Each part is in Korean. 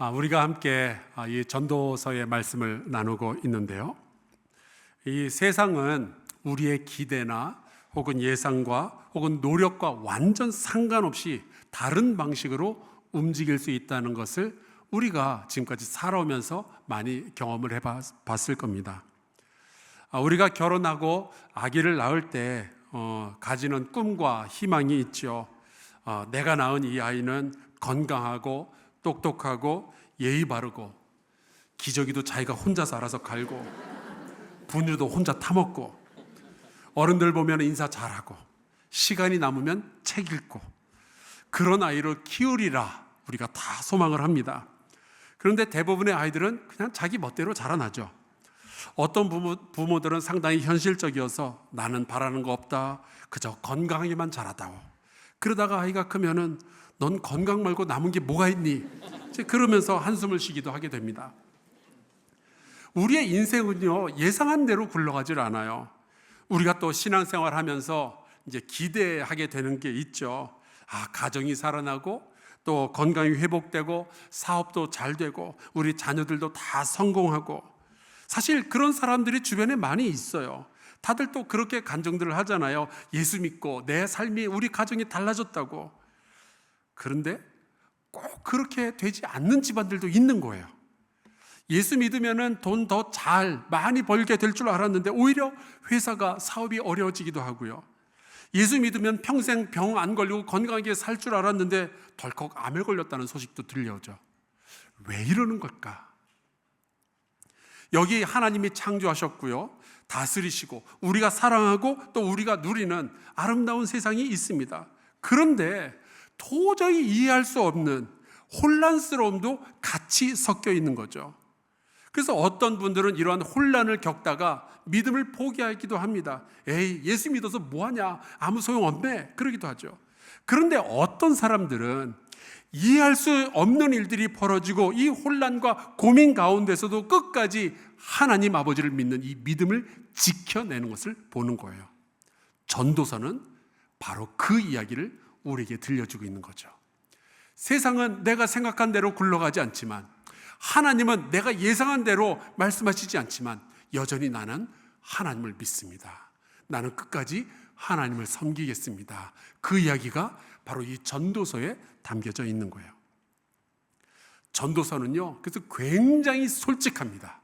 우리가 함께 이 전도서의 말씀을 나누고 있는데요. 이 세상은 우리의 기대나 혹은 예상과 혹은 노력과 완전 상관없이 다른 방식으로 움직일 수 있다는 것을 우리가 지금까지 살아오면서 많이 경험을 해봤을 겁니다. 우리가 결혼하고 아기를 낳을 때 가지는 꿈과 희망이 있죠. 내가 낳은 이 아이는 건강하고 똑똑하고 예의 바르고 기저귀도 자기가 혼자서 알아서 갈고 분유도 혼자 타먹고 어른들 보면 인사 잘하고 시간이 남으면 책 읽고 그런 아이를 키우리라 우리가 다 소망을 합니다. 그런데 대부분의 아이들은 그냥 자기 멋대로 자라나죠. 어떤 부모들은 상당히 현실적이어서 나는 바라는 거 없다, 그저 건강하게만 자라다오. 그러다가 아이가 크면은 넌 건강 말고 남은 게 뭐가 있니? 그러면서 한숨을 쉬기도 하게 됩니다. 우리의 인생은요, 예상한 대로 굴러가질 않아요. 우리가 또 신앙생활 하면서 이제 기대하게 되는 게 있죠. 가정이 살아나고 또 건강이 회복되고 사업도 잘 되고 우리 자녀들도 다 성공하고, 사실 그런 사람들이 주변에 많이 있어요. 다들 또 그렇게 간증들을 하잖아요. 예수 믿고 내 삶이, 우리 가정이 달라졌다고. 그런데 꼭 그렇게 되지 않는 집안들도 있는 거예요. 예수 믿으면은 돈 더 잘 많이 벌게 될 줄 알았는데 오히려 회사가 사업이 어려워지기도 하고요. 예수 믿으면 평생 병 안 걸리고 건강하게 살 줄 알았는데 덜컥 암에 걸렸다는 소식도 들려오죠. 왜 이러는 걸까? 여기 하나님이 창조하셨고요, 다스리시고 우리가 사랑하고 또 우리가 누리는 아름다운 세상이 있습니다. 그런데 도저히 이해할 수 없는 혼란스러움도 같이 섞여 있는 거죠. 그래서 어떤 분들은 이러한 혼란을 겪다가 믿음을 포기하기도 합니다. 에이, 예수 믿어서 뭐하냐, 아무 소용없네, 그러기도 하죠. 그런데 어떤 사람들은 이해할 수 없는 일들이 벌어지고 이 혼란과 고민 가운데서도 끝까지 하나님 아버지를 믿는 이 믿음을 지켜내는 것을 보는 거예요. 전도서는 바로 그 이야기를 우리에게 들려주고 있는 거죠. 세상은 내가 생각한 대로 굴러가지 않지만, 하나님은 내가 예상한 대로 말씀하시지 않지만 여전히 나는 하나님을 믿습니다. 나는 끝까지 하나님을 섬기겠습니다. 그 이야기가 바로 이 전도서에 담겨져 있는 거예요. 전도서는요, 그래서 굉장히 솔직합니다.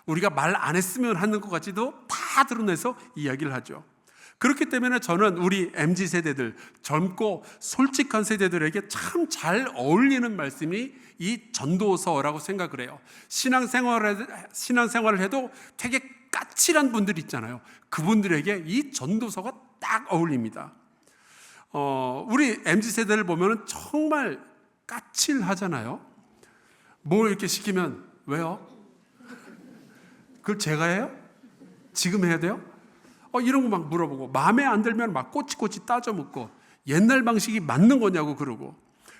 우리가 말 안 했으면 하는 것 같지도 다 드러내서 이야기를 하죠. 그렇기 때문에 저는 우리 MZ세대들, 젊고 솔직한 세대들에게 참 잘 어울리는 말씀이 이 전도서라고 생각을 해요. 신앙생활을 해도 되게 까칠한 분들 있잖아요. 그분들에게 이 전도서가 딱 어울립니다. 우리 MZ세대를 보면 정말 까칠하잖아요. 뭘 이렇게 시키면 왜요? 그걸 제가 해요? 지금 해야 돼요? 이런 거 막 물어보고, 마음에 안 들면 막 꼬치꼬치 따져 묻고, 옛날 방식이 맞는 거냐고 그러고,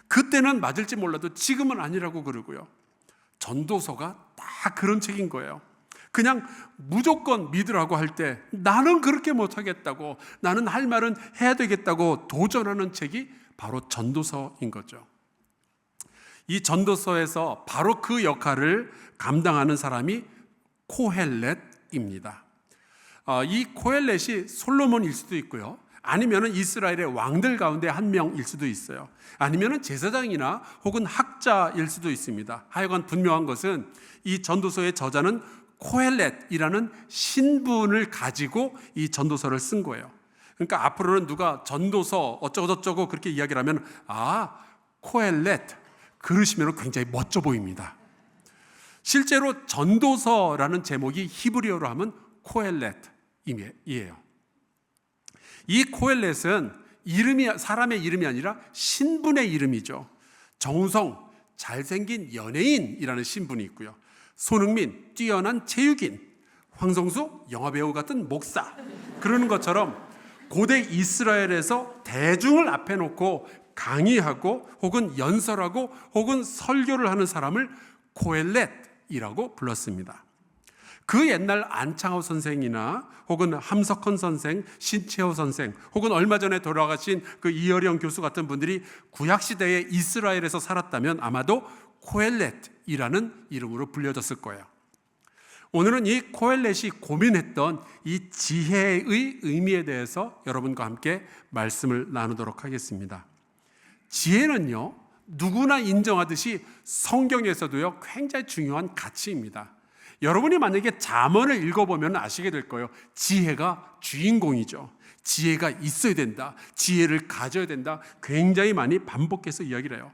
그때는 맞을지 몰라도 지금은 아니라고 그러고요. 전도서가 다 그런 책인 거예요. 그냥 무조건 믿으라고 할 때 나는 그렇게 못하겠다고, 나는 할 말은 해야 되겠다고 도전하는 책이 바로 전도서인 거죠. 이 전도서에서 바로 그 역할을 감당하는 사람이 코헬렛입니다. 이 코헬렛이 솔로몬일 수도 있고요, 아니면 이스라엘의 왕들 가운데 한 명일 수도 있어요. 아니면 제사장이나 혹은 학자일 수도 있습니다. 하여간 분명한 것은 이 전도서의 저자는 코헬렛이라는 신분을 가지고 이 전도서를 쓴 거예요. 그러니까 앞으로는 누가 전도서 어쩌고저쩌고 그렇게 이야기를 하면 코헬렛 그러시면 굉장히 멋져 보입니다. 실제로 전도서라는 제목이 히브리어로 하면 코헬렛이에요. 이 코헬렛은 사람의 이름이 아니라 신분의 이름이죠. 정우성, 잘생긴 연예인이라는 신분이 있고요, 손흥민, 뛰어난 체육인, 황성수, 영화배우 같은 목사, 그러는 것처럼 고대 이스라엘에서 대중을 앞에 놓고 강의하고 혹은 연설하고 혹은 설교를 하는 사람을 코헬렛이라고 불렀습니다. 그 옛날 안창호 선생이나 혹은 함석헌 선생, 신채호 선생, 혹은 얼마 전에 돌아가신 그 이어령 교수 같은 분들이 구약시대에 이스라엘에서 살았다면 아마도 코엘렛이라는 이름으로 불려졌을 거예요. 오늘은 이 코엘렛이 고민했던 이 지혜의 의미에 대해서 여러분과 함께 말씀을 나누도록 하겠습니다. 지혜는요, 누구나 인정하듯이 성경에서도요, 굉장히 중요한 가치입니다. 여러분이 만약에 잠언을 읽어보면 아시게 될 거예요. 지혜가 주인공이죠. 지혜가 있어야 된다. 지혜를 가져야 된다. 굉장히 많이 반복해서 이야기를 해요.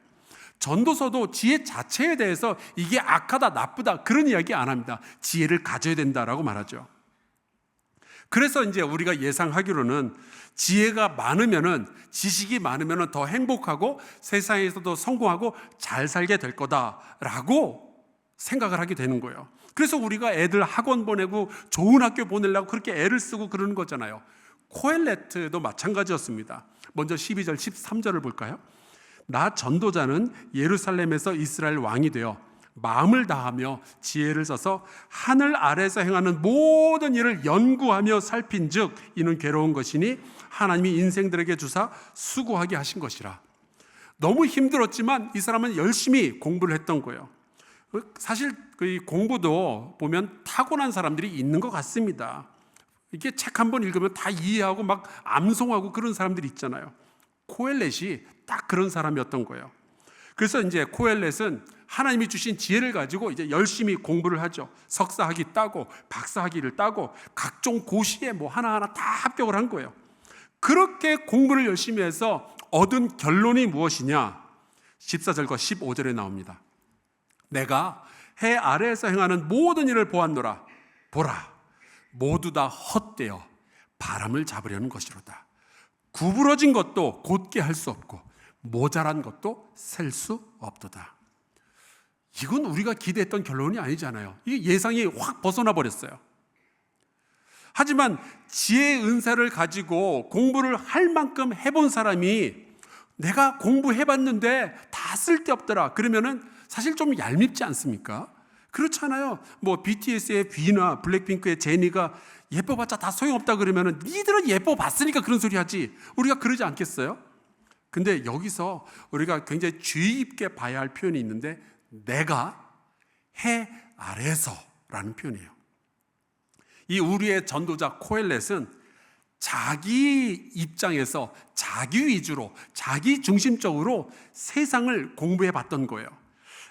전도서도 지혜 자체에 대해서 이게 악하다, 나쁘다 그런 이야기 안 합니다. 지혜를 가져야 된다라고 말하죠. 그래서 이제 우리가 예상하기로는 지혜가 많으면은, 지식이 많으면은 더 행복하고 세상에서도 성공하고 잘 살게 될 거다라고 생각을 하게 되는 거예요. 그래서 우리가 애들 학원 보내고 좋은 학교 보내려고 그렇게 애를 쓰고 그러는 거잖아요. 코엘렛도 마찬가지였습니다. 먼저 12절, 13절을 볼까요? 나 전도자는 예루살렘에서 이스라엘 왕이 되어 마음을 다하며 지혜를 써서 하늘 아래에서 행하는 모든 일을 연구하며 살핀즉 이는 괴로운 것이니 하나님이 인생들에게 주사 수고하게 하신 것이라. 너무 힘들었지만 이 사람은 열심히 공부를 했던 거예요. 사실 그 공부도 보면 타고난 사람들이 있는 것 같습니다. 이게 책 한 번 읽으면 다 이해하고 막 암송하고 그런 사람들이 있잖아요. 코엘렛이 딱 그런 사람이었던 거예요. 그래서 이제 코엘렛은 하나님이 주신 지혜를 가지고 이제 열심히 공부를 하죠. 석사학위 따고 박사학위를 따고 각종 고시에 뭐 하나하나 다 합격을 한 거예요. 그렇게 공부를 열심히 해서 얻은 결론이 무엇이냐? 14절과 15절에 나옵니다. 내가 해 아래에서 행하는 모든 일을 보았노라. 보라, 모두 다 헛되어 바람을 잡으려는 것이로다. 구부러진 것도 곧게 할 수 없고 모자란 것도 셀 수 없도다. 이건 우리가 기대했던 결론이 아니잖아요. 이 예상이 확 벗어나 버렸어요. 하지만 지혜의 은사를 가지고 공부를 할 만큼 해본 사람이 내가 공부해봤는데 다 쓸데없더라 그러면은 사실 좀 얄밉지 않습니까? 그렇잖아요. 뭐 BTS의 B나 블랙핑크의 제니가 예뻐봤자 다 소용없다 그러면은 니들은 예뻐봤으니까 그런 소리 하지. 우리가 그러지 않겠어요? 근데 여기서 우리가 굉장히 주의 깊게 봐야 할 표현이 있는데 내가 해 아래서라는 표현이에요. 이 우리의 전도자 코엘렛은 자기 입장에서 자기 위주로 자기 중심적으로 세상을 공부해 봤던 거예요.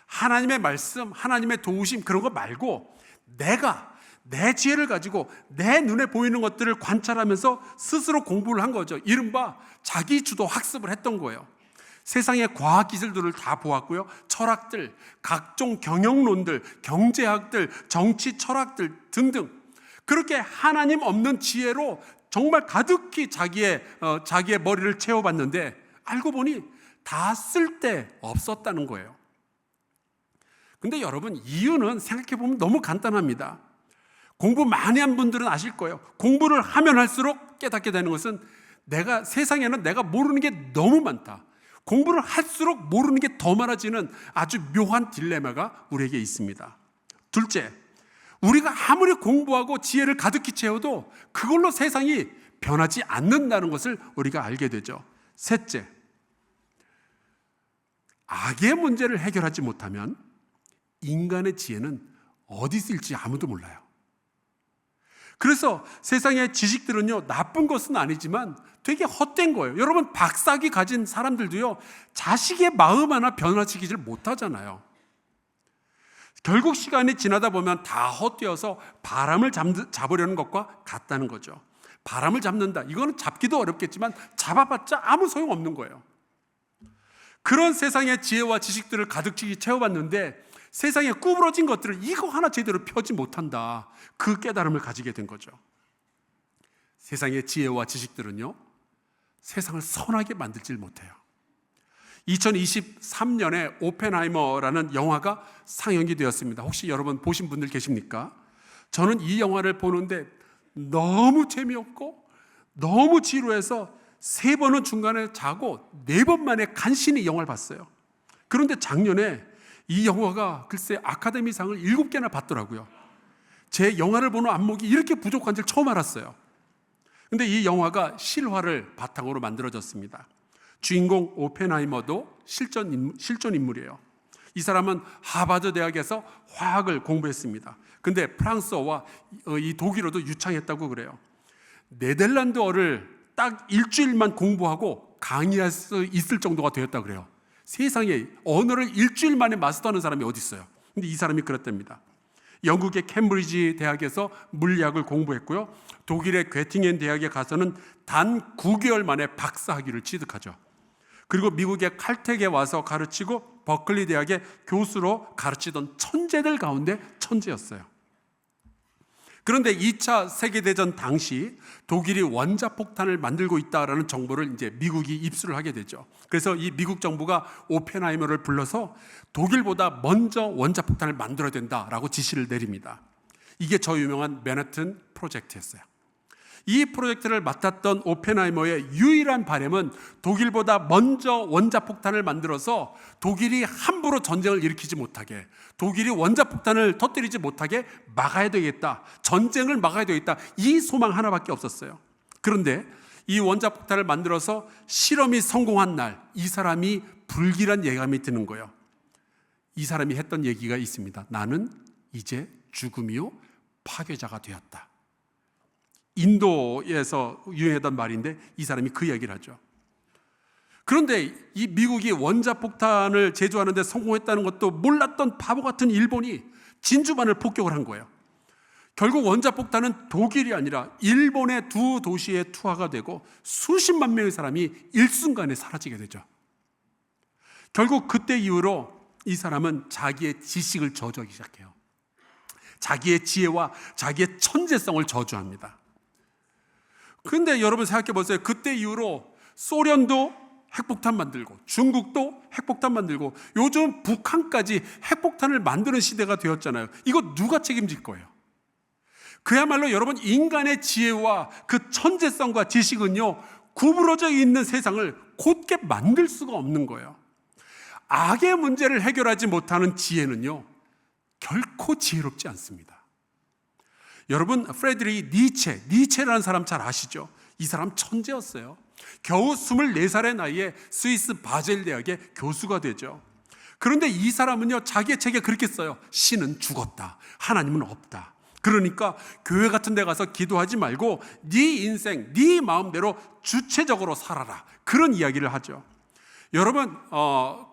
하나님의 말씀, 하나님의 도우심 그런 거 말고 내가 내 지혜를 가지고 내 눈에 보이는 것들을 관찰하면서 스스로 공부를 한 거죠. 이른바 자기 주도 학습을 했던 거예요. 세상의 과학기술들을 다 보았고요. 철학들, 각종 경영론들, 경제학들, 정치 철학들 등등 그렇게 하나님 없는 지혜로 정말 가득히 자기의 머리를 채워봤는데 알고 보니 다 쓸데 없었다는 거예요. 근데 여러분 이유는 생각해보면 너무 간단합니다. 공부 많이 한 분들은 아실 거예요. 공부를 하면 할수록 깨닫게 되는 것은 세상에는 내가 모르는 게 너무 많다. 공부를 할수록 모르는 게 더 많아지는 아주 묘한 딜레마가 우리에게 있습니다. 둘째, 우리가 아무리 공부하고 지혜를 가득히 채워도 그걸로 세상이 변하지 않는다는 것을 우리가 알게 되죠. 셋째, 악의 문제를 해결하지 못하면 인간의 지혜는 어디 있을지 아무도 몰라요. 그래서 세상의 지식들은요, 나쁜 것은 아니지만 되게 헛된 거예요. 여러분, 박사학위 가진 사람들도요, 자식의 마음 하나 변화시키질 못하잖아요. 결국 시간이 지나다 보면 다 헛되어서 바람을 잡으려는 것과 같다는 거죠. 바람을 잡는다. 이거는 잡기도 어렵겠지만 잡아봤자 아무 소용없는 거예요. 그런 세상의 지혜와 지식들을 가득히 채워봤는데 세상에 구부러진 것들을 이거 하나 제대로 펴지 못한다. 그 깨달음을 가지게 된 거죠. 세상의 지혜와 지식들은요, 세상을 선하게 만들지 못해요. 2023년에 오펜하이머라는 영화가 상영이 되었습니다. 혹시 여러분 보신 분들 계십니까? 저는 이 영화를 보는데 너무 재미없고 너무 지루해서 3번은 중간에 자고 4번 만에 간신히 영화를 봤어요. 그런데 작년에 이 영화가 글쎄 아카데미상을 7개나 받더라고요. 제 영화를 보는 안목이 이렇게 부족한 줄 처음 알았어요. 근데 이 영화가 실화를 바탕으로 만들어졌습니다. 주인공 오펜하이머도 실존 인물이에요. 이 사람은 하버드 대학에서 화학을 공부했습니다. 근데 프랑스어와 이 독일어도 유창했다고 그래요. 네덜란드어를 딱 일주일만 공부하고 강의할 수 있을 정도가 되었다고 그래요. 세상에 언어를 일주일 만에 마스터하는 사람이 어디 있어요? 근데 이 사람이 그랬답니다. 영국의 캠브리지 대학에서 물리학을 공부했고요. 독일의 괴팅엔 대학에 가서는 단 9개월 만에 박사학위를 취득하죠. 그리고 미국의 칼텍에 와서 가르치고 버클리 대학의 교수로 가르치던 천재들 가운데 천재였어요. 그런데 2차 세계대전 당시 독일이 원자폭탄을 만들고 있다라는 정보를 이제 미국이 입수를 하게 되죠. 그래서 이 미국 정부가 오펜하이머를 불러서 독일보다 먼저 원자폭탄을 만들어야 된다라고 지시를 내립니다. 이게 저 유명한 맨하튼 프로젝트였어요. 이 프로젝트를 맡았던 오펜하이머의 유일한 바람은 독일보다 먼저 원자폭탄을 만들어서 독일이 함부로 전쟁을 일으키지 못하게, 독일이 원자폭탄을 터뜨리지 못하게 막아야 되겠다, 전쟁을 막아야 되겠다, 이 소망 하나밖에 없었어요. 그런데 이 원자폭탄을 만들어서 실험이 성공한 날 이 사람이 불길한 예감이 드는 거예요. 이 사람이 했던 얘기가 있습니다. 나는 이제 죽음이요 파괴자가 되었다. 인도에서 유행했던 말인데 이 사람이 그 얘기를 하죠. 그런데 이 미국이 원자폭탄을 제조하는 데 성공했다는 것도 몰랐던 바보 같은 일본이 진주만을 폭격을 한 거예요. 결국 원자폭탄은 독일이 아니라 일본의 두 도시에 투하가 되고 수십만 명의 사람이 일순간에 사라지게 되죠. 결국 그때 이후로 이 사람은 자기의 지식을 저주하기 시작해요. 자기의 지혜와 자기의 천재성을 저주합니다. 그런데 여러분 생각해 보세요. 그때 이후로 소련도 핵폭탄 만들고 중국도 핵폭탄 만들고 요즘 북한까지 핵폭탄을 만드는 시대가 되었잖아요. 이거 누가 책임질 거예요? 그야말로 여러분 인간의 지혜와 그 천재성과 지식은요 구부러져 있는 세상을 곧게 만들 수가 없는 거예요. 악의 문제를 해결하지 못하는 지혜는요 결코 지혜롭지 않습니다. 여러분 프레드리히 니체라는 사람 잘 아시죠? 이 사람 천재였어요. 겨우 24살의 나이에 스위스 바젤 대학의 교수가 되죠. 그런데 이 사람은요 자기의 책에 그렇게 써요. 신은 죽었다, 하나님은 없다. 그러니까 교회 같은 데 가서 기도하지 말고 네 인생, 네 마음대로 주체적으로 살아라, 그런 이야기를 하죠. 여러분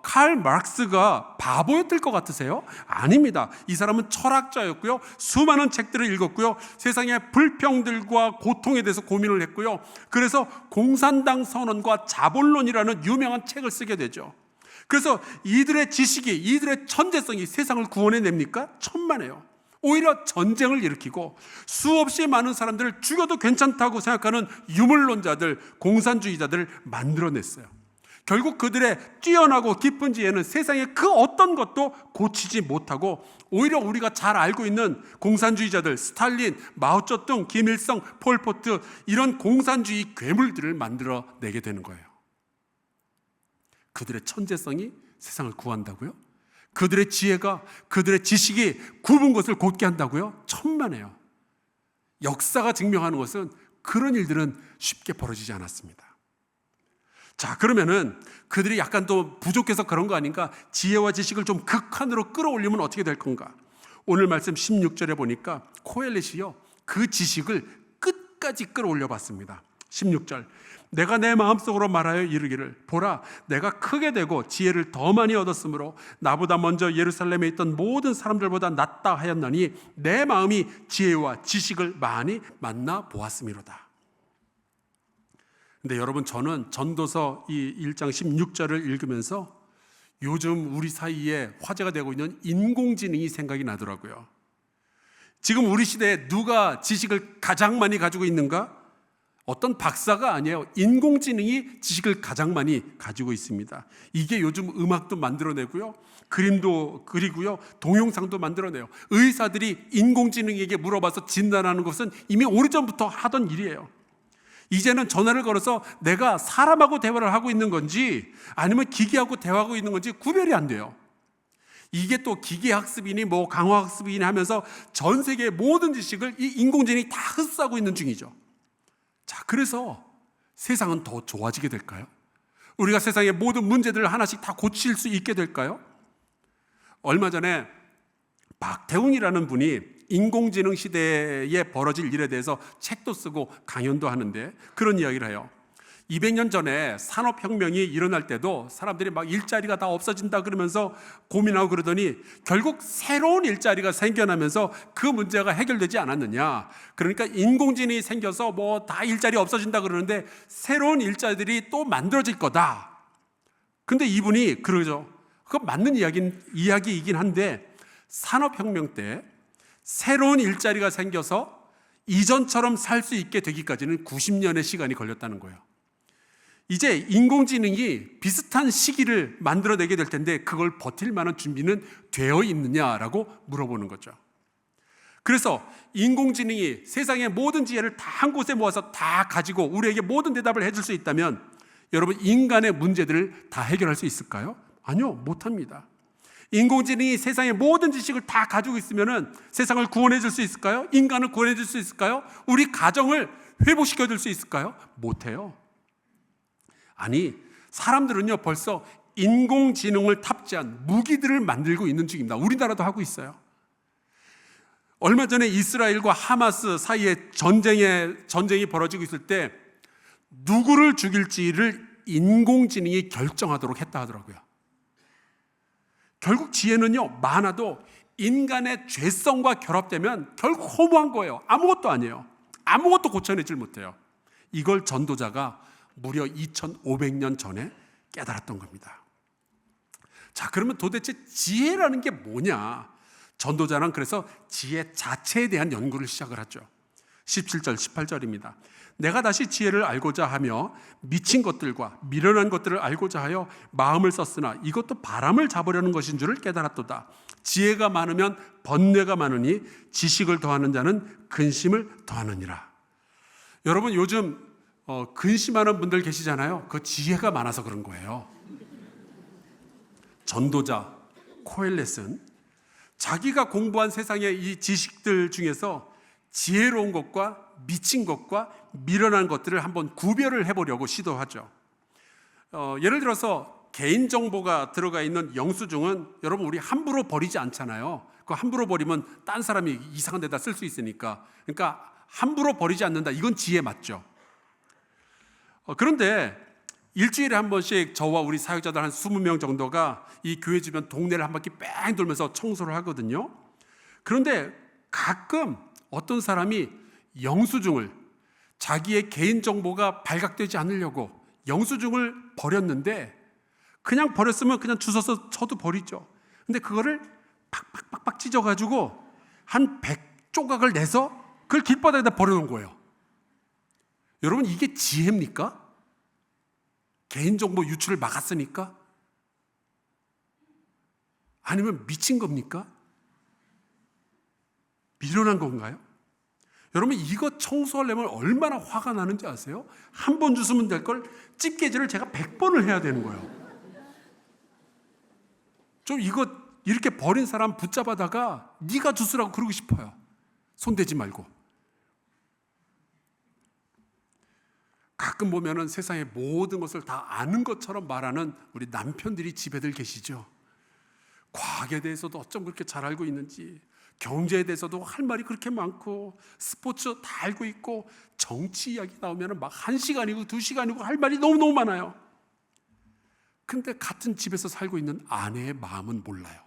칼 마르크스가 바보였을 것 같으세요? 아닙니다. 이 사람은 철학자였고요, 수많은 책들을 읽었고요, 세상의 불평들과 고통에 대해서 고민을 했고요, 그래서 공산당 선언과 자본론이라는 유명한 책을 쓰게 되죠. 그래서 이들의 지식이, 이들의 천재성이 세상을 구원해냅니까? 천만에요. 오히려 전쟁을 일으키고 수없이 많은 사람들을 죽여도 괜찮다고 생각하는 유물론자들, 공산주의자들을 만들어냈어요. 결국 그들의 뛰어나고 깊은 지혜는 세상의 그 어떤 것도 고치지 못하고 오히려 우리가 잘 알고 있는 공산주의자들, 스탈린, 마오쩌둥, 김일성, 폴포트, 이런 공산주의 괴물들을 만들어내게 되는 거예요. 그들의 천재성이 세상을 구한다고요? 그들의 지혜가, 그들의 지식이 굽은 것을 곧게 한다고요? 천만에요. 역사가 증명하는 것은 그런 일들은 쉽게 벌어지지 않았습니다. 자, 그러면은 그들이 약간 또 부족해서 그런 거 아닌가? 지혜와 지식을 좀 극한으로 끌어올리면 어떻게 될 건가? 오늘 말씀 16절에 보니까 코엘렛이요 그 지식을 끝까지 끌어올려 봤습니다. 16절, 내가 내 마음속으로 말하여 이르기를 보라, 내가 크게 되고 지혜를 더 많이 얻었으므로 나보다 먼저 예루살렘에 있던 모든 사람들보다 낫다 하였나니 내 마음이 지혜와 지식을 많이 만나 보았음이로다. 근데 여러분, 저는 전도서 이 1장 16절을 읽으면서 요즘 우리 사이에 화제가 되고 있는 인공지능이 생각이 나더라고요. 지금 우리 시대에 누가 지식을 가장 많이 가지고 있는가? 어떤 박사가 아니에요. 인공지능이 지식을 가장 많이 가지고 있습니다. 이게 요즘 음악도 만들어내고요, 그림도 그리고요, 동영상도 만들어내요. 의사들이 인공지능에게 물어봐서 진단하는 것은 이미 오래전부터 하던 일이에요. 이제는 전화를 걸어서 내가 사람하고 대화를 하고 있는 건지 아니면 기계하고 대화하고 있는 건지 구별이 안 돼요. 이게 또 기계학습이니 뭐 강화학습이니 하면서 전 세계의 모든 지식을 이 인공지능이 다 흡수하고 있는 중이죠. 자, 그래서 세상은 더 좋아지게 될까요? 우리가 세상의 모든 문제들을 하나씩 다 고칠 수 있게 될까요? 얼마 전에 박태웅이라는 분이 인공지능 시대에 벌어질 일에 대해서 책도 쓰고 강연도 하는데 그런 이야기를 해요. 200년 전에 산업혁명이 일어날 때도 사람들이 막 일자리가 다 없어진다 그러면서 고민하고 그러더니 결국 새로운 일자리가 생겨나면서 그 문제가 해결되지 않았느냐. 그러니까 인공지능이 생겨서 뭐 다 일자리 없어진다 그러는데 새로운 일자리들이 또 만들어질 거다. 근데 이분이 그러죠. 그거 맞는 이야기이긴 한데 산업혁명 때 새로운 일자리가 생겨서 이전처럼 살 수 있게 되기까지는 90년의 시간이 걸렸다는 거예요. 이제 인공지능이 비슷한 시기를 만들어내게 될 텐데 그걸 버틸 만한 준비는 되어 있느냐라고 물어보는 거죠. 그래서 인공지능이 세상의 모든 지혜를 다 한 곳에 모아서 다 가지고 우리에게 모든 대답을 해줄 수 있다면 여러분 인간의 문제들을 다 해결할 수 있을까요? 아니요, 못합니다. 인공지능이 세상의 모든 지식을 다 가지고 있으면 세상을 구원해 줄 수 있을까요? 인간을 구원해 줄 수 있을까요? 우리 가정을 회복시켜 줄 수 있을까요? 못해요. 아니, 사람들은요 벌써 인공지능을 탑재한 무기들을 만들고 있는 중입니다. 우리나라도 하고 있어요. 얼마 전에 이스라엘과 하마스 사이에 전쟁이 벌어지고 있을 때 누구를 죽일지를 인공지능이 결정하도록 했다 하더라고요. 결국 지혜는요 많아도 인간의 죄성과 결합되면 결국 허무한 거예요. 아무것도 아니에요. 아무것도 고쳐내질 못해요. 이걸 전도자가 무려 2500년 전에 깨달았던 겁니다. 자, 그러면 도대체 지혜라는 게 뭐냐? 전도자는 그래서 지혜 자체에 대한 연구를 시작을 하죠. 17절, 18절입니다. 내가 다시 지혜를 알고자 하며 미친 것들과 미련한 것들을 알고자 하여 마음을 썼으나 이것도 바람을 잡으려는 것인 줄을 깨달았도다. 지혜가 많으면 번뇌가 많으니 지식을 더하는 자는 근심을 더하느니라. 여러분 요즘 근심하는 분들 계시잖아요. 그 지혜가 많아서 그런 거예요. 전도자 코엘렛은 자기가 공부한 세상의 이 지식들 중에서 지혜로운 것과 미친 것과 미련한 것들을 한번 구별을 해보려고 시도하죠. 예를 들어서 개인정보가 들어가 있는 영수증은 여러분 우리 함부로 버리지 않잖아요. 그 함부로 버리면 딴 사람이 이상한 데다 쓸 수 있으니까. 그러니까 함부로 버리지 않는다. 이건 지혜 맞죠. 그런데 일주일에 한 번씩 저와 우리 사역자들 한 20명 정도가 이 교회 주변 동네를 한 바퀴 뺑 돌면서 청소를 하거든요. 그런데 가끔 어떤 사람이 영수증을 자기의 개인정보가 발각되지 않으려고 영수증을 버렸는데 그냥 버렸으면 그냥 주워서 쳐도 버리죠. 근데 그거를 팍팍팍팍 찢어가지고 한 100조각을 내서 그걸 길바닥에다 버려놓은 거예요. 여러분 이게 지혜입니까? 개인정보 유출을 막았으니까? 아니면 미친 겁니까? 미련한 건가요? 여러분 이거 청소하려면 얼마나 화가 나는지 아세요? 한 번 주스면 될 걸 집게질을 제가 100번을 해야 되는 거예요. 좀 이거 이렇게 버린 사람 붙잡아다가 네가 주스라고 그러고 싶어요. 손대지 말고. 가끔 보면은 세상의 모든 것을 다 아는 것처럼 말하는 우리 남편들이 집에들 계시죠. 과학에 대해서도 어쩜 그렇게 잘 알고 있는지, 경제에 대해서도 할 말이 그렇게 많고, 스포츠 다 알고 있고, 정치 이야기 나오면은 막 1시간이고 2시간이고 할 말이 너무너무 많아요. 근데 같은 집에서 살고 있는 아내의 마음은 몰라요.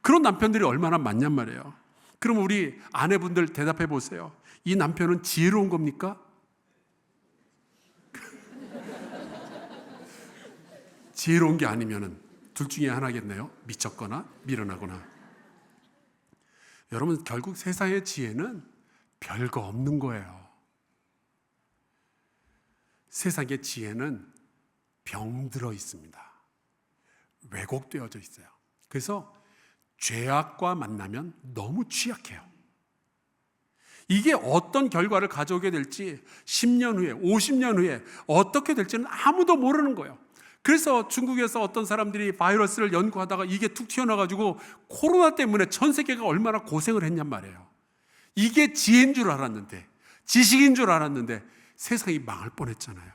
그런 남편들이 얼마나 많냔 말이에요. 그럼 우리 아내분들 대답해 보세요. 이 남편은 지혜로운 겁니까? 지혜로운 게 아니면은 둘 중에 하나겠네요. 미쳤거나 미련하거나. 여러분 결국 세상의 지혜는 별거 없는 거예요. 세상의 지혜는 병들어 있습니다. 왜곡되어져 있어요. 그래서 죄악과 만나면 너무 취약해요. 이게 어떤 결과를 가져오게 될지 10년 후에 50년 후에 어떻게 될지는 아무도 모르는 거예요. 그래서 중국에서 어떤 사람들이 바이러스를 연구하다가 이게 툭 튀어나와가지고 코로나 때문에 전 세계가 얼마나 고생을 했냔 말이에요. 이게 지혜인 줄 알았는데, 지식인 줄 알았는데 세상이 망할 뻔했잖아요.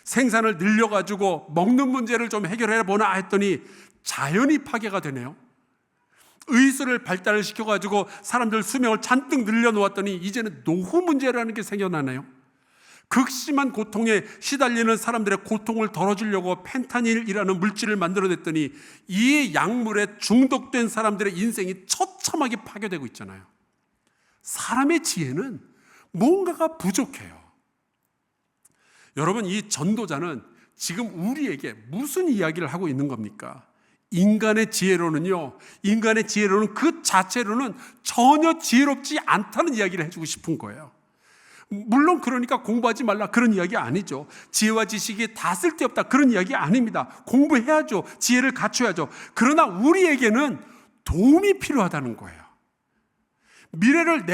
생산을 늘려가지고 먹는 문제를 좀 해결해 보나 했더니 자연이 파괴가 되네요. 의술을 발달을 시켜가지고 사람들 수명을 잔뜩 늘려놓았더니 이제는 노후 문제라는 게 생겨나네요. 극심한 고통에 시달리는 사람들의 고통을 덜어주려고 펜타닐이라는 물질을 만들어냈더니 이 약물에 중독된 사람들의 인생이 처참하게 파괴되고 있잖아요. 사람의 지혜는 뭔가가 부족해요. 여러분, 이 전도자는 지금 우리에게 무슨 이야기를 하고 있는 겁니까? 인간의 지혜로는 그 자체로는 전혀 지혜롭지 않다는 이야기를 해주고 싶은 거예요. 물론 그러니까 공부하지 말라 그런 이야기 아니죠. 지혜와 지식이 다 쓸데없다 그런 이야기 아닙니다. 공부해야죠. 지혜를 갖춰야죠. 그러나 우리에게는 도움이 필요하다는 거예요. 미래를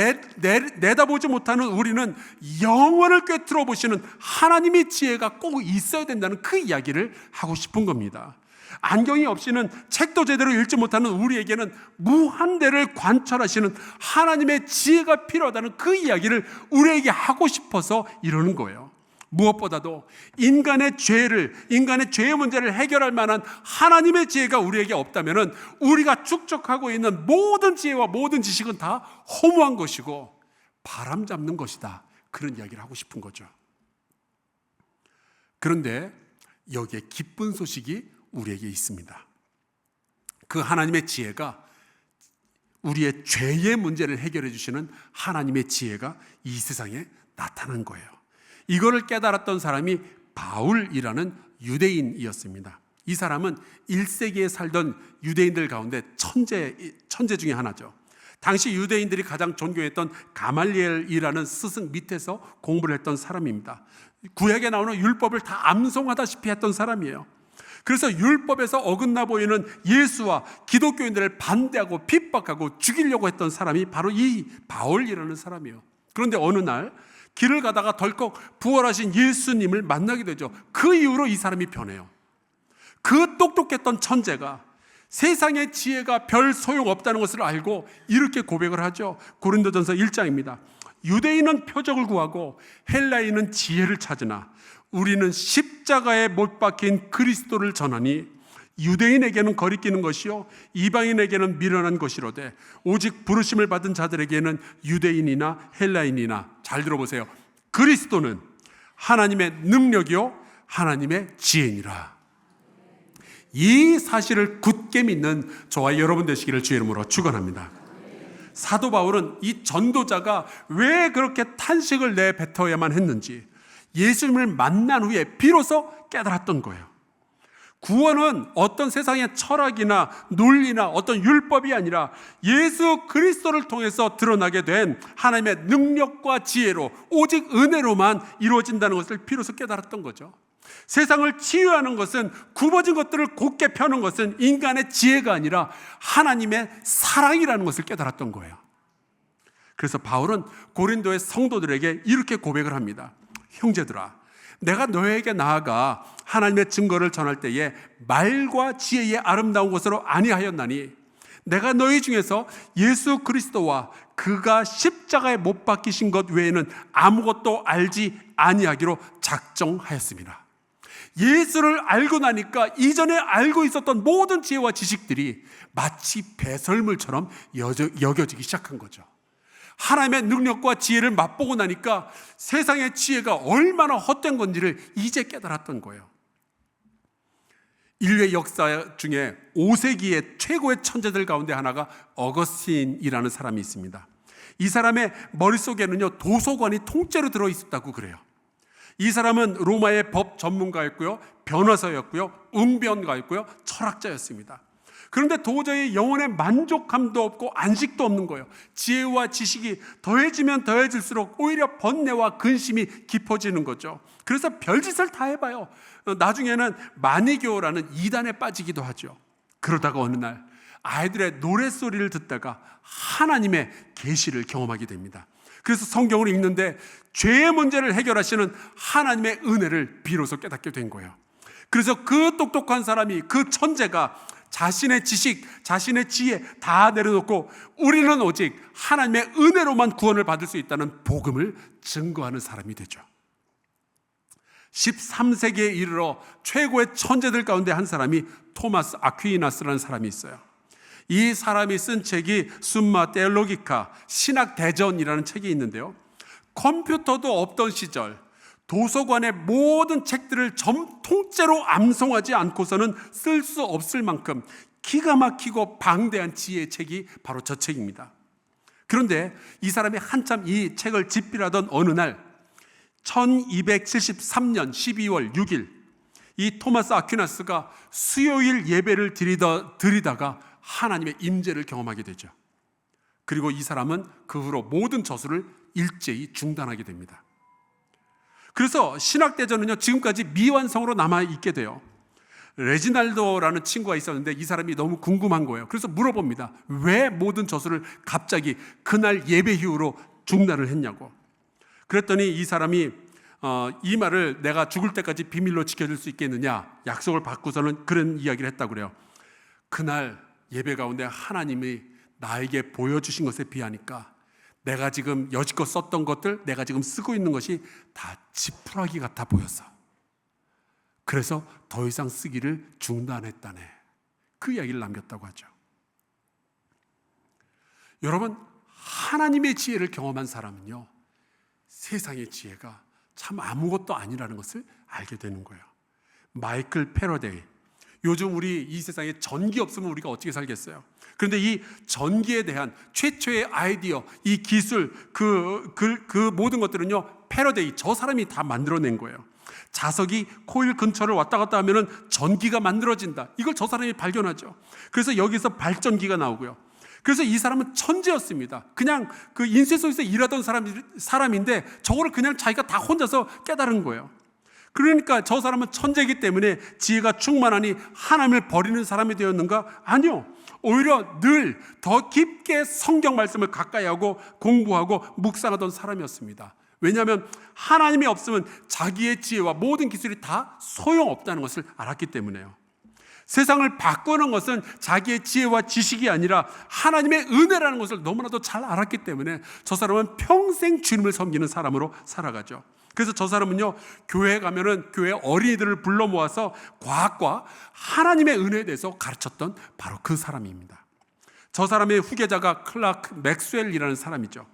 내다보지 못하는 우리는 영원을 꿰뚫어 보시는 하나님의 지혜가 꼭 있어야 된다는 그 이야기를 하고 싶은 겁니다. 안경이 없이는 책도 제대로 읽지 못하는 우리에게는 무한대를 관찰하시는 하나님의 지혜가 필요하다는 그 이야기를 우리에게 하고 싶어서 이러는 거예요. 무엇보다도 인간의 죄의 문제를 해결할 만한 하나님의 지혜가 우리에게 없다면 우리가 축적하고 있는 모든 지혜와 모든 지식은 다 허무한 것이고 바람 잡는 것이다. 그런 이야기를 하고 싶은 거죠. 그런데 여기에 기쁜 소식이 우리에게 있습니다. 그 하나님의 지혜가 우리의 죄의 문제를 해결해 주시는 하나님의 지혜가 이 세상에 나타난 거예요. 이거를 깨달았던 사람이 바울이라는 유대인이었습니다. 이 사람은 1세기에 살던 유대인들 가운데 천재 중에 하나죠. 당시 유대인들이 가장 존경했던 가말리엘이라는 스승 밑에서 공부를 했던 사람입니다. 구약에 나오는 율법을 다 암송하다시피 했던 사람이에요. 그래서 율법에서 어긋나 보이는 예수와 기독교인들을 반대하고 핍박하고 죽이려고 했던 사람이 바로 이 바울이라는 사람이에요. 그런데 어느 날 길을 가다가 덜컥 부활하신 예수님을 만나게 되죠. 그 이후로 이 사람이 변해요. 그 똑똑했던 천재가 세상의 지혜가 별 소용없다는 것을 알고 이렇게 고백을 하죠. 고린도전서 1장입니다. 유대인은 표적을 구하고 헬라인은 지혜를 찾으나 우리는 십자가에 못 박힌 그리스도를 전하니 유대인에게는 거리끼는 것이요 이방인에게는 미련한 것이로되 오직 부르심을 받은 자들에게는 유대인이나 헬라인이나 잘 들어보세요. 그리스도는 하나님의 능력이요 하나님의 지혜니라. 이 사실을 굳게 믿는 저와 여러분 되시기를 주의 이름으로 축원합니다. 사도 바울은 이 전도자가 왜 그렇게 탄식을 내뱉어야만 했는지 예수님을 만난 후에 비로소 깨달았던 거예요. 구원은 어떤 세상의 철학이나 논리나 어떤 율법이 아니라 예수 그리스도를 통해서 드러나게 된 하나님의 능력과 지혜로 오직 은혜로만 이루어진다는 것을 비로소 깨달았던 거죠. 세상을 치유하는 것은 굽어진 것들을 곧게 펴는 것은 인간의 지혜가 아니라 하나님의 사랑이라는 것을 깨달았던 거예요. 그래서 바울은 고린도의 성도들에게 이렇게 고백을 합니다. 형제들아, 내가 너에게 나아가 하나님의 증거를 전할 때에 말과 지혜의 아름다운 것으로 아니하였나니 내가 너희 중에서 예수 그리스도와 그가 십자가에 못 박히신 것 외에는 아무것도 알지 아니하기로 작정하였습니다. 예수를 알고 나니까 이전에 알고 있었던 모든 지혜와 지식들이 마치 배설물처럼 여겨지기 시작한 거죠. 하나님의 능력과 지혜를 맛보고 나니까 세상의 지혜가 얼마나 헛된 건지를 이제 깨달았던 거예요. 인류의 역사 중에 5세기의 최고의 천재들 가운데 하나가 어거스틴이라는 사람이 있습니다. 이 사람의 머릿속에는요 도서관이 통째로 들어있었다고 그래요. 이 사람은 로마의 법 전문가였고요, 변호사였고요, 웅변가였고요, 철학자였습니다. 그런데 도저히 영혼의 만족감도 없고 안식도 없는 거예요. 지혜와 지식이 더해지면 더해질수록 오히려 번뇌와 근심이 깊어지는 거죠. 그래서 별짓을 다 해봐요. 나중에는 마니교라는 이단에 빠지기도 하죠. 그러다가 어느 날 아이들의 노랫소리를 듣다가 하나님의 계시를 경험하게 됩니다. 그래서 성경을 읽는데 죄의 문제를 해결하시는 하나님의 은혜를 비로소 깨닫게 된 거예요. 그래서 그 똑똑한 사람이, 그 천재가 자신의 지식, 자신의 지혜 다 내려놓고 우리는 오직 하나님의 은혜로만 구원을 받을 수 있다는 복음을 증거하는 사람이 되죠. 13세기에 이르러 최고의 천재들 가운데 한 사람이 토마스 아퀴나스라는 사람이 있어요. 이 사람이 쓴 책이 숨마 테올로기카, 신학대전이라는 책이 있는데요, 컴퓨터도 없던 시절 도서관의 모든 책들을 통째로 암송하지 않고서는 쓸 수 없을 만큼 기가 막히고 방대한 지혜의 책이 바로 저 책입니다. 그런데 이 사람이 한참 이 책을 집필하던 어느 날 1273년 12월 6일 이 토마스 아퀴나스가 수요일 예배를 드리다가 하나님의 임재를 경험하게 되죠. 그리고 이 사람은 그 후로 모든 저술을 일제히 중단하게 됩니다. 그래서 신학대전은요, 지금까지 미완성으로 남아있게 돼요. 레지날도라는 친구가 있었는데 이 사람이 너무 궁금한 거예요. 그래서 물어봅니다. 왜 모든 저술을 갑자기 그날 예배 이후로 중단을 했냐고. 그랬더니 이 사람이 이 말을 내가 죽을 때까지 비밀로 지켜줄 수 있겠느냐 약속을 받고서는 그런 이야기를 했다고 그래요. 그날 예배 가운데 하나님이 나에게 보여주신 것에 비하니까 내가 지금 여지껏 썼던 것들, 내가 지금 쓰고 있는 것이 다 지푸라기 같아 보였어. 그래서 더 이상 쓰기를 중단했다네. 그 이야기를 남겼다고 하죠. 여러분, 하나님의 지혜를 경험한 사람은요, 세상의 지혜가 참 아무것도 아니라는 것을 알게 되는 거예요. 마이클 패러데이. 요즘 우리 이 세상에 전기 없으면 우리가 어떻게 살겠어요? 그런데 이 전기에 대한 최초의 아이디어, 이 기술, 그 모든 것들은요, 패러데이, 저 사람이 다 만들어낸 거예요. 자석이 코일 근처를 왔다 갔다 하면은 전기가 만들어진다. 이걸 저 사람이 발견하죠. 그래서 여기서 발전기가 나오고요. 그래서 이 사람은 천재였습니다. 그냥 그 인쇄 소에서 일하던 사람인데 저거를 그냥 자기가 다 혼자서 깨달은 거예요. 그러니까 저 사람은 천재이기 때문에 지혜가 충만하니 하나님을 버리는 사람이 되었는가? 아니요. 오히려 늘 더 깊게 성경 말씀을 가까이 하고 공부하고 묵상하던 사람이었습니다. 왜냐하면 하나님이 없으면 자기의 지혜와 모든 기술이 다 소용없다는 것을 알았기 때문에요. 세상을 바꾸는 것은 자기의 지혜와 지식이 아니라 하나님의 은혜라는 것을 너무나도 잘 알았기 때문에 저 사람은 평생 주님을 섬기는 사람으로 살아가죠. 그래서 저 사람은요, 교회에 가면은 교회 어린이들을 불러 모아서 과학과 하나님의 은혜에 대해서 가르쳤던 바로 그 사람입니다. 저 사람의 후계자가 클라크 맥스웰이라는 사람이죠.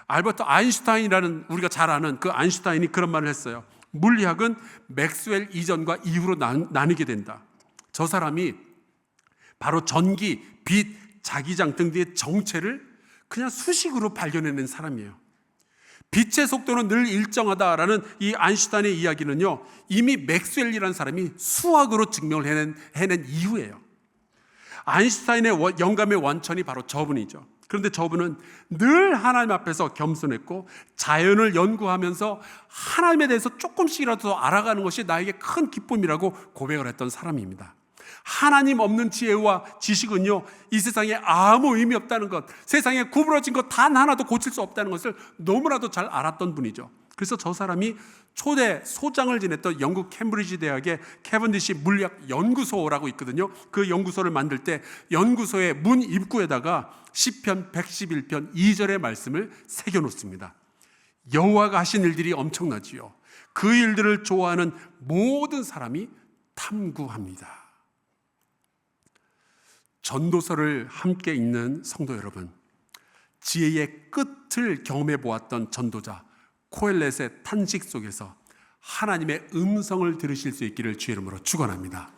알버트 아인슈타인이라는, 우리가 잘 아는 그 아인슈타인이 그런 말을 했어요. 물리학은 맥스웰 이전과 이후로 나뉘게 된다. 저 사람이 바로 전기, 빛, 자기장 등 등의 정체를 그냥 수식으로 발견해낸 사람이에요. 빛의 속도는 늘 일정하다라는 이 아인슈타인의 이야기는요, 이미 맥스웰이라는 사람이 수학으로 증명을 해낸 이후예요. 아인슈타인의 영감의 원천이 바로 저분이죠. 그런데 저분은 늘 하나님 앞에서 겸손했고 자연을 연구하면서 하나님에 대해서 조금씩이라도 더 알아가는 것이 나에게 큰 기쁨이라고 고백을 했던 사람입니다. 하나님 없는 지혜와 지식은요, 이 세상에 아무 의미 없다는 것, 세상에 구부러진 것 단 하나도 고칠 수 없다는 것을 너무나도 잘 알았던 분이죠. 그래서 저 사람이 초대 소장을 지냈던 영국 캠브리지 대학의 캐번디시 물리학 연구소라고 있거든요. 그 연구소를 만들 때 연구소의 문 입구에다가 시편 111편 2절의 말씀을 새겨놓습니다. 여호와가 하신 일들이 엄청나지요. 그 일들을 좋아하는 모든 사람이 탐구합니다. 전도서를 함께 읽는 성도 여러분, 지혜의 끝을 경험해 보았던 전도자 코엘렛의 탄식 속에서 하나님의 음성을 들으실 수 있기를 주의 이름으로 축원합니다.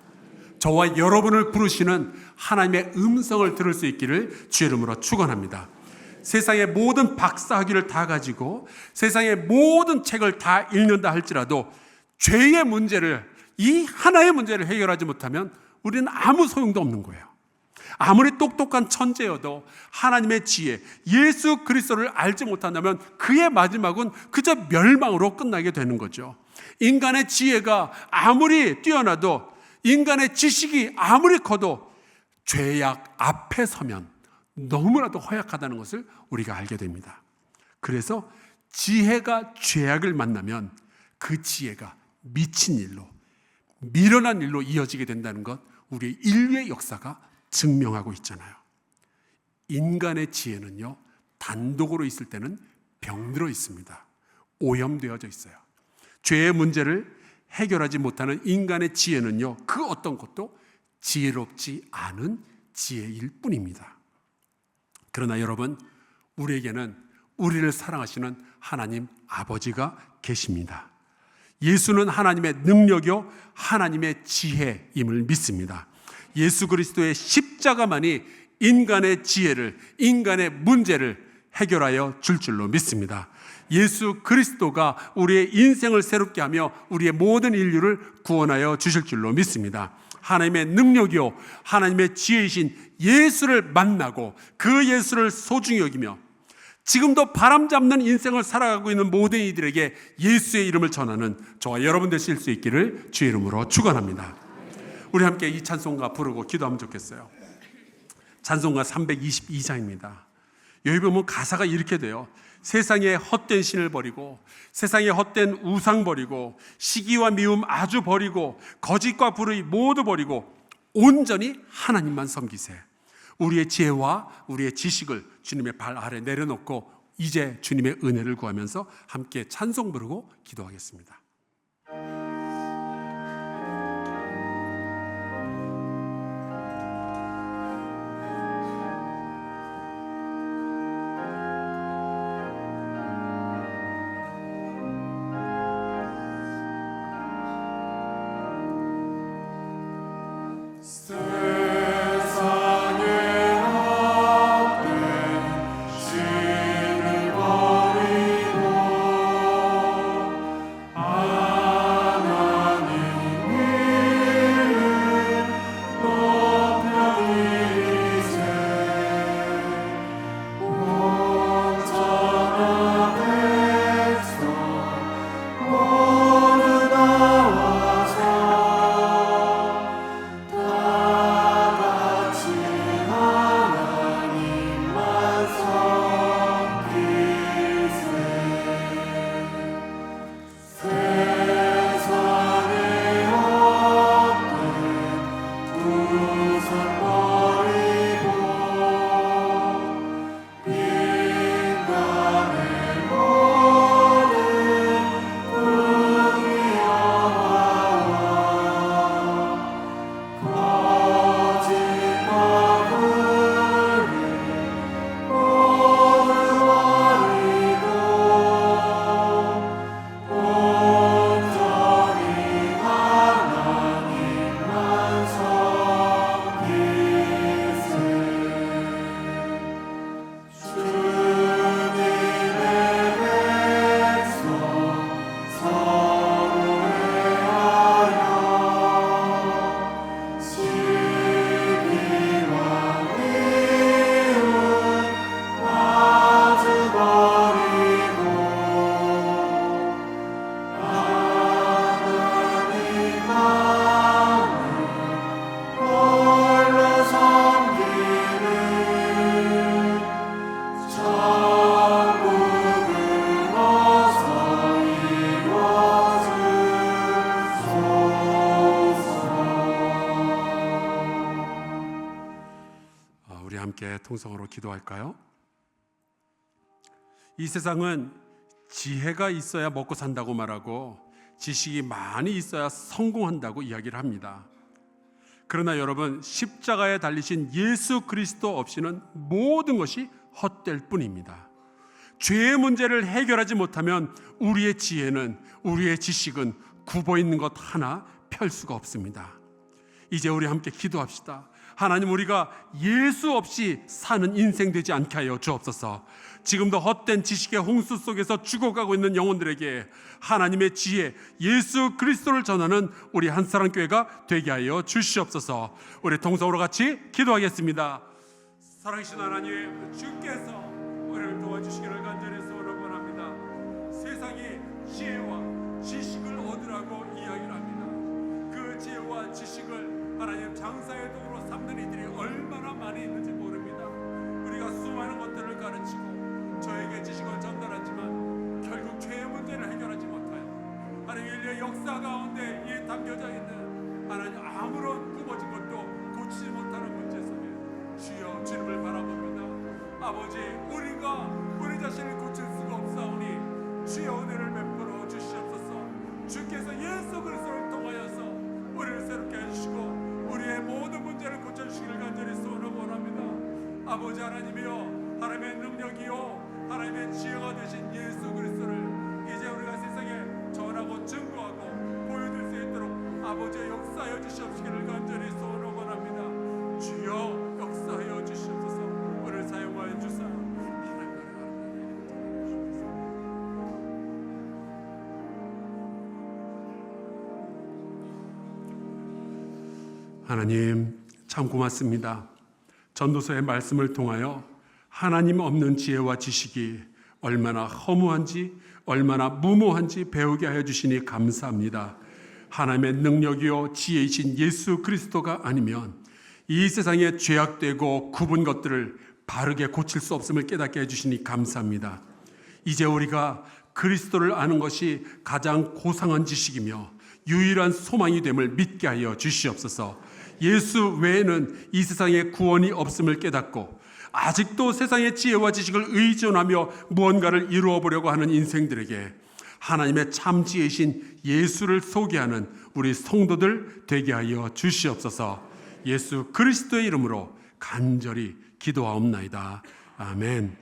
저와 여러분을 부르시는 하나님의 음성을 들을 수 있기를 주의 이름으로 축원합니다. 세상의 모든 박사학위를 다 가지고 세상의 모든 책을 다 읽는다 할지라도 죄의 문제를, 이 하나의 문제를 해결하지 못하면 우리는 아무 소용도 없는 거예요. 아무리 똑똑한 천재여도 하나님의 지혜, 예수 그리스도를 알지 못한다면 그의 마지막은 그저 멸망으로 끝나게 되는 거죠. 인간의 지혜가 아무리 뛰어나도, 인간의 지식이 아무리 커도 죄악 앞에 서면 너무나도 허약하다는 것을 우리가 알게 됩니다. 그래서 지혜가 죄악을 만나면 그 지혜가 미친 일로, 미련한 일로 이어지게 된다는 것, 우리 인류의 역사가 증명하고 있잖아요. 인간의 지혜는요, 단독으로 있을 때는 병들어 있습니다. 오염되어져 있어요. 죄의 문제를 해결하지 못하는 인간의 지혜는요, 그 어떤 것도 지혜롭지 않은 지혜일 뿐입니다. 그러나 여러분, 우리에게는 우리를 사랑하시는 하나님 아버지가 계십니다. 예수는 하나님의 능력이요 하나님의 지혜임을 믿습니다. 예수 그리스도의 십자가만이 인간의 지혜를, 인간의 문제를 해결하여 줄 줄로 믿습니다. 예수 그리스도가 우리의 인생을 새롭게 하며 우리의 모든 인류를 구원하여 주실 줄로 믿습니다. 하나님의 능력이요 하나님의 지혜이신 예수를 만나고 그 예수를 소중히 여기며 지금도 바람잡는 인생을 살아가고 있는 모든 이들에게 예수의 이름을 전하는 저와 여러분 되실 수 있기를 주의 이름으로 축원합니다. 우리 함께 이 찬송가 부르고 기도하면 좋겠어요. 찬송가 322장입니다. 여기 보면 가사가 이렇게 돼요. 세상의 헛된 신을 버리고 세상의 헛된 우상 버리고 시기와 미움 아주 버리고 거짓과 불의 모두 버리고 온전히 하나님만 섬기세. 우리의 지혜와 우리의 지식을 주님의 발 아래 내려놓고 이제 주님의 은혜를 구하면서 함께 찬송 부르고 기도하겠습니다. 통성으로 기도할까요? 이 세상은 지혜가 있어야 먹고 산다고 말하고 지식이 많이 있어야 성공한다고 이야기를 합니다. 그러나 여러분, 십자가에 달리신 예수 그리스도 없이는 모든 것이 헛될 뿐입니다. 죄의 문제를 해결하지 못하면 우리의 지혜는, 우리의 지식은 굽어 있는 것 하나 펼 수가 없습니다. 이제 우리 함께 기도합시다. 하나님, 우리가 예수 없이 사는 인생 되지 않게 하여 주옵소서. 지금도 헛된 지식의 홍수 속에서 죽어가고 있는 영혼들에게 하나님의 지혜, 예수 그리스도를 전하는 우리 한사랑교회가 되게 하여 주시옵소서. 우리 동성으로 같이 기도하겠습니다. 사랑하신 하나님, 주께서 우리를 도와주시기를 간절히 소원합니다. 세상이 지혜와 지식을 얻으라고 이야기를 합니다. 그 지혜와 지식을 하나님 장사의 도구로 삼는 이들이 얼마나 많이 있는지 모릅니다. 우리가 수많은 것들을 가르치고 저에게 지식을 전달하지만 결국 죄의 문제를 해결하지 못하여 하나님 인류의 역사 가운데 이 담겨져 있는 하나님 아무런 굽어진 것도 고치지 못하는 문제 속에 주여 주님을 바라봅니다. 아버지, 우리가 우리 자신을 고칠 수가 없사오니 주여 은혜를 베풀어 주시옵소서. 주께서 예수 그리스도 아버지 하나님이여, 하나님의 능력이요 하나님의 지혜가 되신 예수 그리스도를 이제 우리가 세상에 전하고 증거하고 보여줄 수 있도록 아버지의 역사하여 주시옵시기를 간절히 소원하고 원합니다. 주여 역사하여 주시옵소서. 오늘 사용하여 주사 하나님 참 고맙습니다. 전도서의 말씀을 통하여 하나님 없는 지혜와 지식이 얼마나 허무한지 얼마나 무모한지 배우게 하여 주시니 감사합니다. 하나님의 능력이요 지혜이신 예수 그리스도가 아니면 이 세상에 죄악되고 굽은 것들을 바르게 고칠 수 없음을 깨닫게 해주시니 감사합니다. 이제 우리가 그리스도를 아는 것이 가장 고상한 지식이며 유일한 소망이 됨을 믿게 하여 주시옵소서. 예수 외에는 이 세상에 구원이 없음을 깨닫고 아직도 세상의 지혜와 지식을 의존하며 무언가를 이루어 보려고 하는 인생들에게 하나님의 참 지혜이신 예수를 소개하는 우리 성도들 되게 하여 주시옵소서. 예수 그리스도의 이름으로 간절히 기도하옵나이다. 아멘.